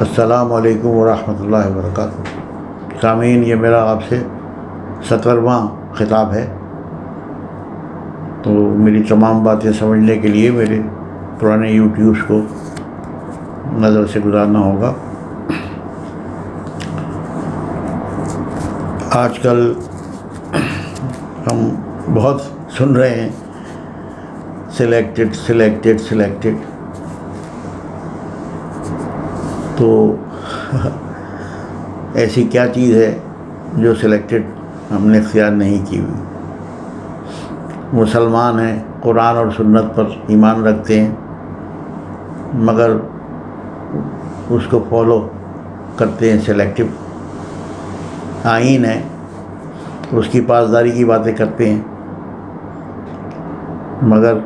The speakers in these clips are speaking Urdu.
السلام علیکم ورحمۃ اللہ وبرکاتہ۔ سامعین، یہ میرا آپ سے 70واں خطاب ہے، تو میری تمام باتیں سمجھنے کے لیے میرے پرانے یوٹیوبس کو نظر سے گزارنا ہوگا۔ آج کل ہم بہت سن رہے ہیں سلیکٹڈ، تو ایسی کیا چیز ہے جو سلیکٹڈ ہم نے اختیار نہیں کی ہوئی؟ مسلمان ہیں، قرآن اور سنت پر ایمان رکھتے ہیں، مگر اس کو فالو کرتے ہیں سلیکٹو۔ آئین ہے، اس کی پاسداری کی باتیں کرتے ہیں، مگر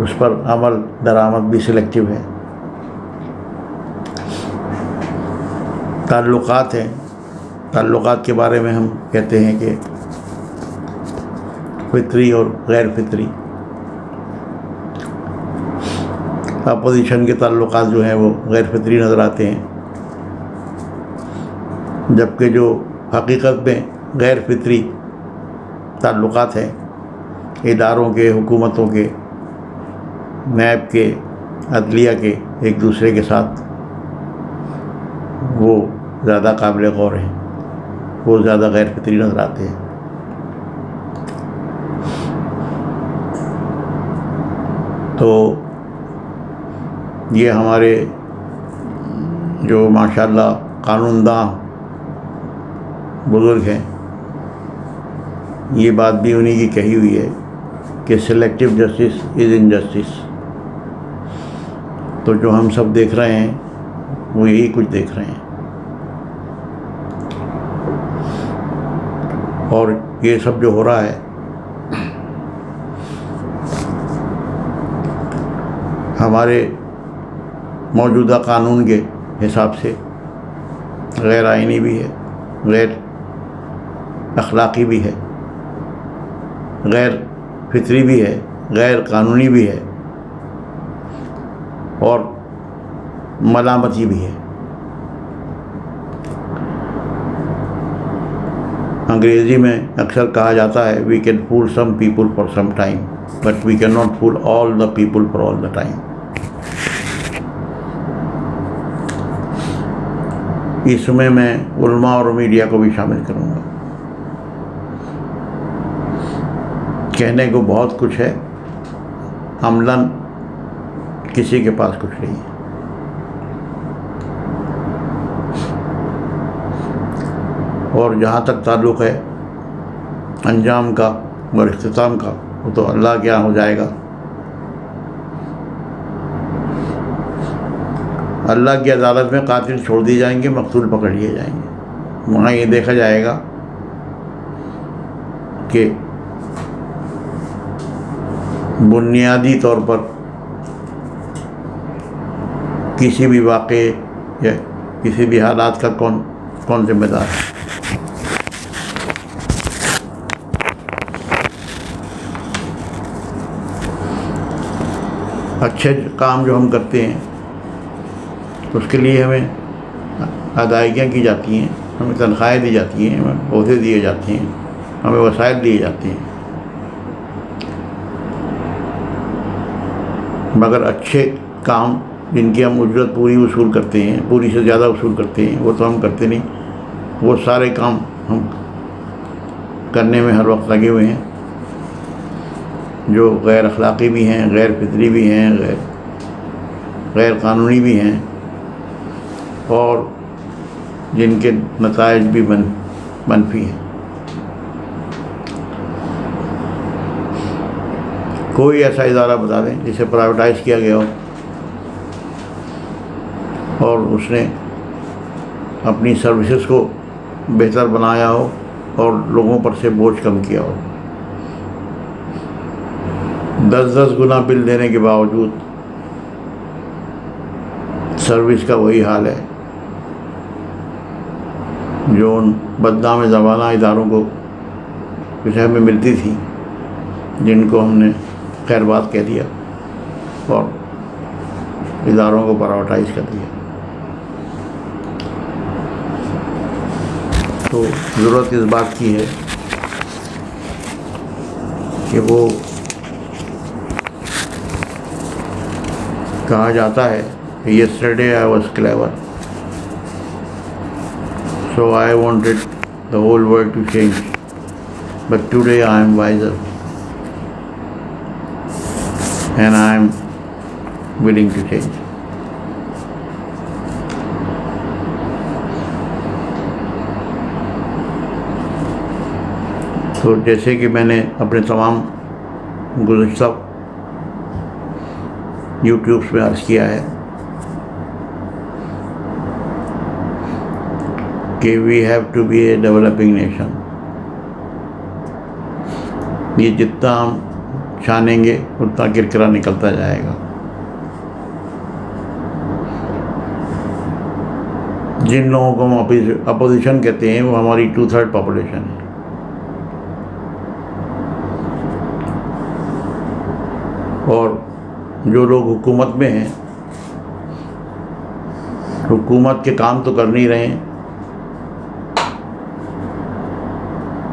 اس پر عمل درآمد بھی سلیکٹو ہے۔ تعلقات ہیں، تعلقات کے بارے میں ہم کہتے ہیں کہ فطری اور غیر فطری۔ اپوزیشن کے تعلقات جو ہیں وہ غیر فطری نظر آتے ہیں، جبکہ جو حقیقت میں غیر فطری تعلقات ہیں، اداروں کے، حکومتوں کے، نیب کے، عدلیہ کے ایک دوسرے کے ساتھ، وہ زیادہ قابل غور ہیں، وہ زیادہ غیر فطری نظر آتے ہیں۔ تو یہ ہمارے جو ماشاءاللہ قانون داں بزرگ ہیں، یہ بات بھی انہی کی کہی ہوئی ہے کہ سلیکٹو جسٹس از انجسٹس۔ تو جو ہم سب دیکھ رہے ہیں وہ یہی کچھ دیکھ رہے ہیں، اور یہ سب جو ہو رہا ہے ہمارے موجودہ قانون کے حساب سے غیر آئینی بھی ہے، غیر اخلاقی بھی ہے، غیر فطری بھی ہے، غیر قانونی بھی ہے، اور ملامتی بھی ہے۔ انگریزی میں اکثر کہا جاتا ہے we can fool some people for some time but we cannot fool all the people for all the time۔ اس میں علماء اور میڈیا کو بھی شامل کروں گا۔ کہنے کو بہت کچھ ہے، عملاً کسی کے پاس کچھ نہیں ہے۔ اور جہاں تک تعلق ہے انجام کا اور اختتام کا، وہ تو اللہ کیا ہو جائے گا۔ اللہ کی عدالت میں قاتل چھوڑ دیے جائیں گے، مقتول پکڑ لیے جائیں گے۔ وہاں یہ دیکھا جائے گا کہ بنیادی طور پر کسی بھی واقعے یا کسی بھی حالات کا کون ذمہ دار ہے۔ اچھے کام جو ہم کرتے ہیں اس کے لیے ہمیں ادائیگیاں کی جاتی ہیں، ہمیں تنخواہیں دی جاتی ہیں، ہمیں عہدے دیے جاتے ہیں، ہمیں وسائل دیے جاتے ہیں، مگر اچھے کام جن کی ہم اجرت پوری وصول کرتے ہیں، پوری سے زیادہ وصول کرتے ہیں، وہ تو ہم کرتے نہیں۔ وہ سارے کام ہم کرنے میں ہر وقت لگے ہوئے ہیں، جو غیر اخلاقی بھی ہیں، غیر فطری بھی ہیں، غیر قانونی بھی ہیں، اور جن کے نتائج بھی منفی ہیں۔ کوئی ایسا ادارہ بتا دیں جسے پرائیویٹائز کیا گیا ہو اور اس نے اپنی سروسز کو بہتر بنایا ہو اور لوگوں پر سے بوجھ کم کیا ہو۔ 10 گنا بل دینے کے باوجود سروس کا وہی حال ہے جو ان بدنام زمانہ اداروں کو کچھ ہمیں ملتی تھی، جن کو ہم نے خیر بات کہہ دیا اور اداروں کو پرائیویٹائز کر دیا. تو ضرورت اس بات کی ہے کہ وہ کہا جاتا ہے کہ yesterday I was clever, so I wanted the whole world to change, but today I am wiser and I am willing to change. تو جیسے کہ میں نے اپنے تمام گزشتہ یوٹیوبس میں عرض کیا ہے کہ we have to be a developing nation. یہ جتنا ہم چھانیں گے اتنا کرکرا نکلتا جائے گا. جن لوگوں کو ہم اپوزیشن کہتے ہیں وہ ہماری 2/3 پاپولیشن ہے. اور جو لوگ حکومت میں ہیں حکومت کے کام تو کر نہیں رہے ہیں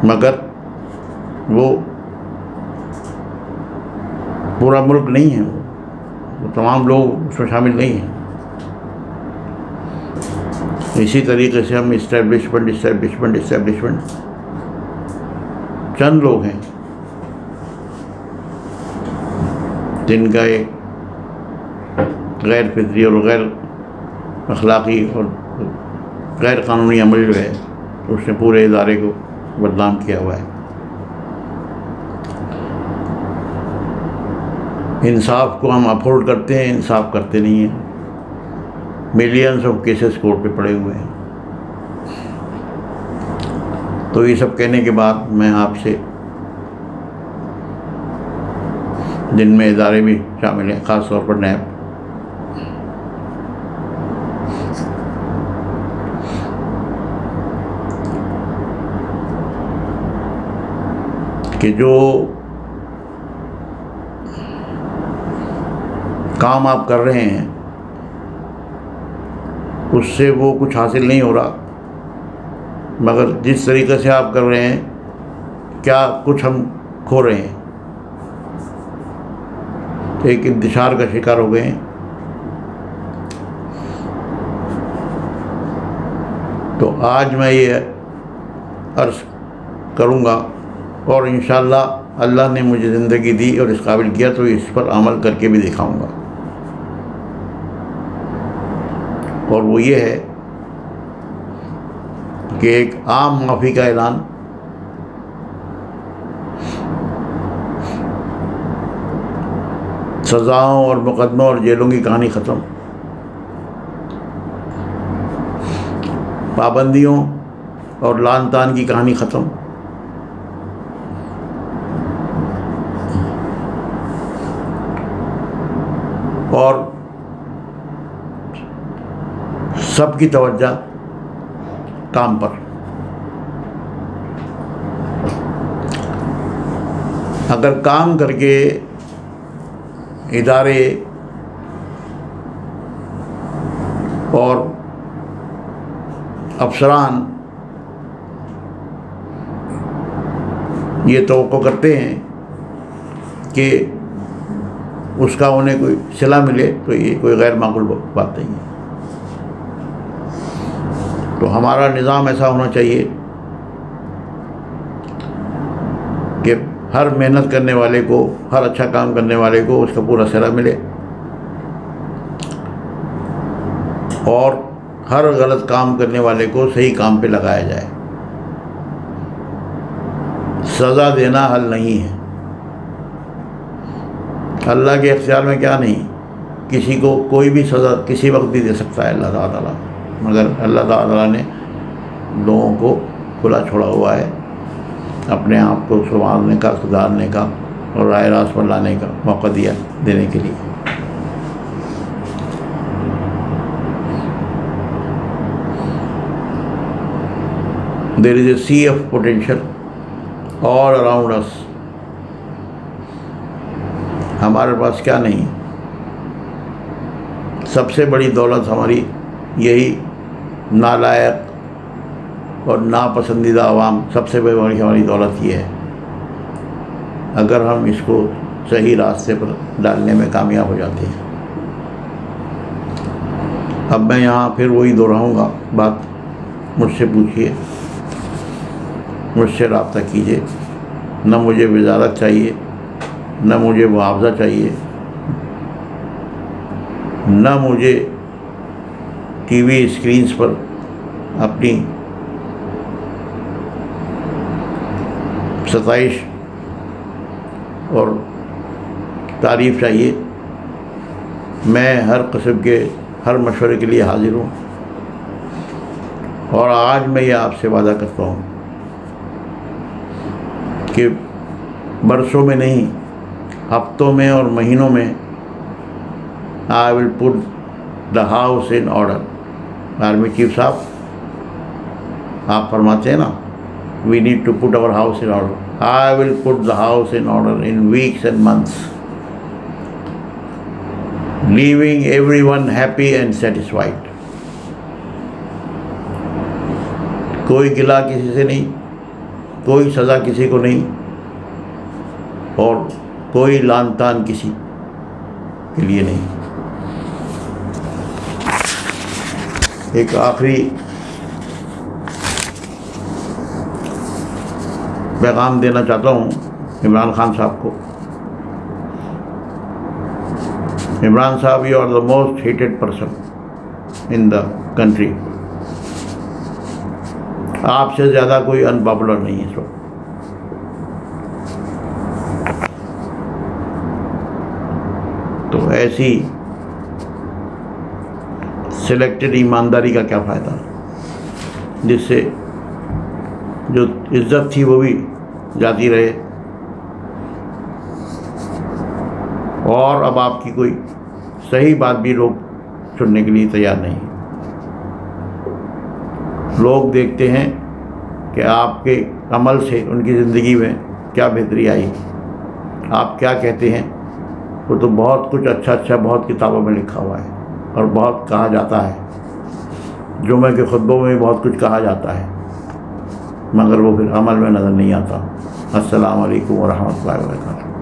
مگر وہ پورا ملک نہیں ہے, وہ تمام لوگ اس میں شامل نہیں ہیں. اسی طریقے سے ہم اسٹیبلشمنٹ چند لوگ ہیں جن کا ایک غیر فطری اور غیر اخلاقی اور غیر قانونی عمل جو ہے اس نے پورے ادارے کو بدنام کیا ہوا ہے. انصاف کو ہم افورڈ کرتے ہیں, انصاف کرتے نہیں ہیں. ملینس آف کیسز کورٹ پہ پڑے ہوئے ہیں. تو یہ سب کہنے کے بعد میں آپ سے, جن میں ادارے بھی شامل ہیں, خاص طور پر نیب, کہ جو کام آپ کر رہے ہیں اس سے وہ کچھ حاصل نہیں ہو رہا, مگر جس طریقے سے آپ کر رہے ہیں کیا کچھ ہم کھو رہے ہیں. ایک انتشار کا شکار ہو گئے ہیں. تو آج میں یہ عرض کروں گا اور انشاءاللہ اللہ نے مجھے زندگی دی اور اس قابل کیا تو اس پر عمل کر کے بھی دکھاؤں گا. اور وہ یہ ہے کہ ایک عام معافی کا اعلان, سزاؤں اور مقدموں اور جیلوں کی کہانی ختم, پابندیوں اور لعن طعن کی کہانی ختم, اور سب کی توجہ کام پر. اگر کام کر کے ادارے اور افسران یہ توقع کرتے ہیں کہ اس کا انہیں کوئی صلہ ملے تو یہ کوئی غیر معقول بات نہیں ہے. تو ہمارا نظام ایسا ہونا چاہیے کہ ہر محنت کرنے والے کو, ہر اچھا کام کرنے والے کو اس کا پورا صلہ ملے, اور ہر غلط کام کرنے والے کو صحیح کام پہ لگایا جائے. سزا دینا حل نہیں ہے. اللہ کے اختیار میں کیا نہیں, کسی کو کوئی بھی سزا کسی وقت بھی دے سکتا ہے اللہ تعالیٰ, مگر اللہ تعالیٰ نے لوگوں کو کھلا چھوڑا ہوا ہے اپنے آپ کو سنبھالنے کا, سدھارنے کا اور رائے راست پر لانے کا موقع دیا دینے کے لیے. There is a sea of potential all around us. ہمارے پاس کیا نہیں, سب سے بڑی دولت ہماری یہی نالائق اور ناپسندیدہ عوام، سب سے بڑی ہماری دولت یہ ہے، اگر ہم اس کو صحیح راستے پر ڈالنے میں کامیاب ہو جاتے ہیں۔ اب میں یہاں پھر وہی دہراؤں گا بات، مجھ سے پوچھیے، مجھ سے رابطہ کیجیے، نہ مجھے وزارت چاہیے، نہ مجھے معاوضہ چاہیے، نہ مجھے ٹی وی اسکرینز پر اپنی ستائش اور تعریف چاہیے۔ میں ہر قسم کے ہر مشورے کے لیے حاضر ہوں، اور آج میں یہ آپ سے وعدہ کرتا ہوں کہ برسوں میں نہیں، ہفتوں میں اور مہینوں میں I will put the house in order۔ Army chief صاحب آپ فرماتے ہیں نا we need to put our house in order۔ I will put the house in order in weeks and months، leaving everyone happy and satisfied۔ کوئی گلہ کسی سے نہیں، کوئی سزا کسی کو نہیں، اور کوئی لان تان کسی کے لیے نہیں۔ ایک آخری پیغام دینا چاہتا ہوں عمران خان صاحب کو۔ عمران صاحب، you are the most hated person in the country. آپ سے زیادہ کوئی ان پاپولر نہیں ہے اس وقت۔ تو ایسی سلیکٹڈ ایمانداری کا کیا فائدہ، جس سے جو عزت تھی وہ بھی جاتی رہے، اور اب آپ کی کوئی صحیح بات بھی لوگ سننے کے لیے تیار نہیں۔ لوگ دیکھتے ہیں کہ آپ کے عمل سے ان کی زندگی میں کیا بہتری آئی، آپ کیا کہتے ہیں، وہ تو بہت کچھ اچھا بہت کتابوں میں لکھا ہوا ہے، اور بہت کہا جاتا ہے، جمعہ کے خطبوں میں بہت کچھ کہا جاتا ہے، مگر وہ پھر عمل میں نظر نہیں آتا۔ السلام علیکم ورحمۃ اللہ وبرکاتہ۔